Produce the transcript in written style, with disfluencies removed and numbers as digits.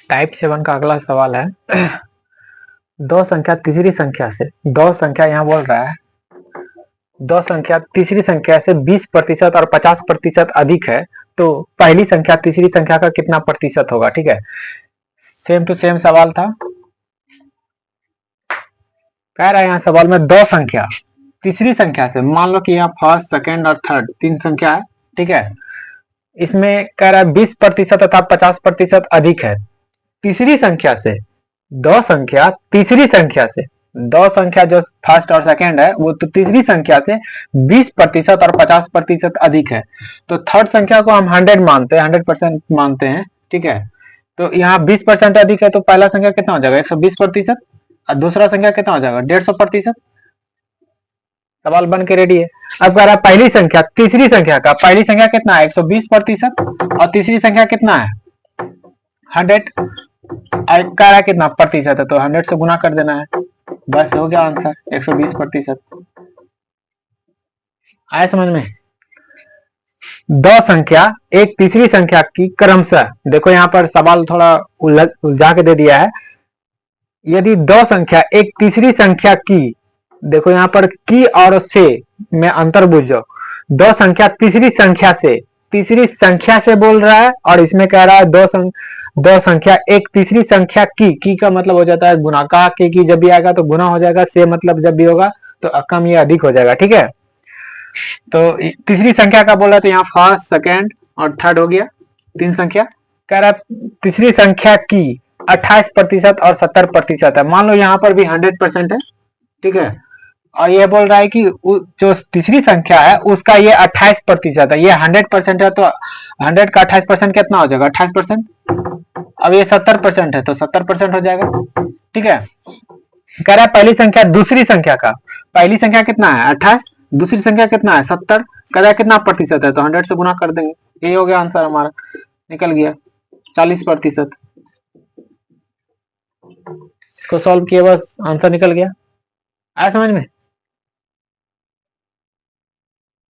Type 7 का अगला सवाल है दो संख्या तीसरी संख्या से, दो संख्या यहाँ बोल रहा है दो संख्या तीसरी संख्या से 20% और 50% अधिक है, तो पहली संख्या तीसरी संख्या का कितना प्रतिशत होगा। ठीक है, सेम टू सेम सवाल था। कह रहा है यहाँ सवाल में दो संख्या तीसरी संख्या से, मान लो कि यहाँ फर्स्ट सेकेंड और थर्ड तीन संख्या है। ठीक है, इसमें कह रहा है 20% तथा 50% अधिक है। तीसरी संख्या से दो संख्या तीसरी संख्या से, दो संख्या जो फर्स्ट और सेकंड है वो तो तीसरी संख्या से 20% और 50% अधिक है। तो थर्ड संख्या को हम 100 मानते हैं, 100% मानते हैं। ठीक है, तो यहाँ 20% अधिक है, तो पहला संख्या कितना हो जाएगा 120%, और दूसरा संख्या कितना हो जाएगा 150%। सवाल बन के रेडी है। अब कह रहा है पहली संख्या तीसरी संख्या का, पहली संख्या कितना है 120% और तीसरी संख्या कितना है 100। कह रहा है कितना प्रतिशत है, तो 100 से गुना कर देना है, बस हो गया आंसर 120%। आया समझ में। दो संख्या एक तीसरी संख्या की क्रमशः, देखो यहाँ पर सवाल थोड़ा उलझा के दे दिया है। यदि दो संख्या एक तीसरी संख्या की, देखो यहाँ पर की और से में अंतर बुझो। दो संख्या तीसरी संख्या से, तीसरी संख्या से बोल रहा है, और इसमें कह रहा है दो संख्या एक तीसरी संख्या की का मतलब हो जाता है गुना का, की जब भी आएगा तो गुना हो जाएगा, से मतलब जब भी होगा तो कम या अधिक हो जाएगा। ठीक है, तो तीसरी संख्या का बोला तो यहाँ फर्स्ट सेकेंड और थर्ड हो गया, तीन संख्या। कह रहा है तीसरी संख्या की 28% और 70% है, मान लो यहाँ पर भी 100% है। ठीक है, और ये बोल रहा है कि जो तीसरी संख्या है उसका ये 28% है, ये 100% है, तो 100 का 28% कितना हो जाएगा 28%। अब ये 70% है तो 70% हो जाएगा। ठीक है, कह रहा है पहली संख्या दूसरी संख्या का, पहली संख्या कितना है 28, दूसरी संख्या कितना है 70, कह रहा है कितना प्रतिशत है, तो 100 से गुना कर देंगे, यही हो गया आंसर हमारा, निकल गया 40%। इसको सॉल्व किए बस आंसर निकल गया। आया समझ में।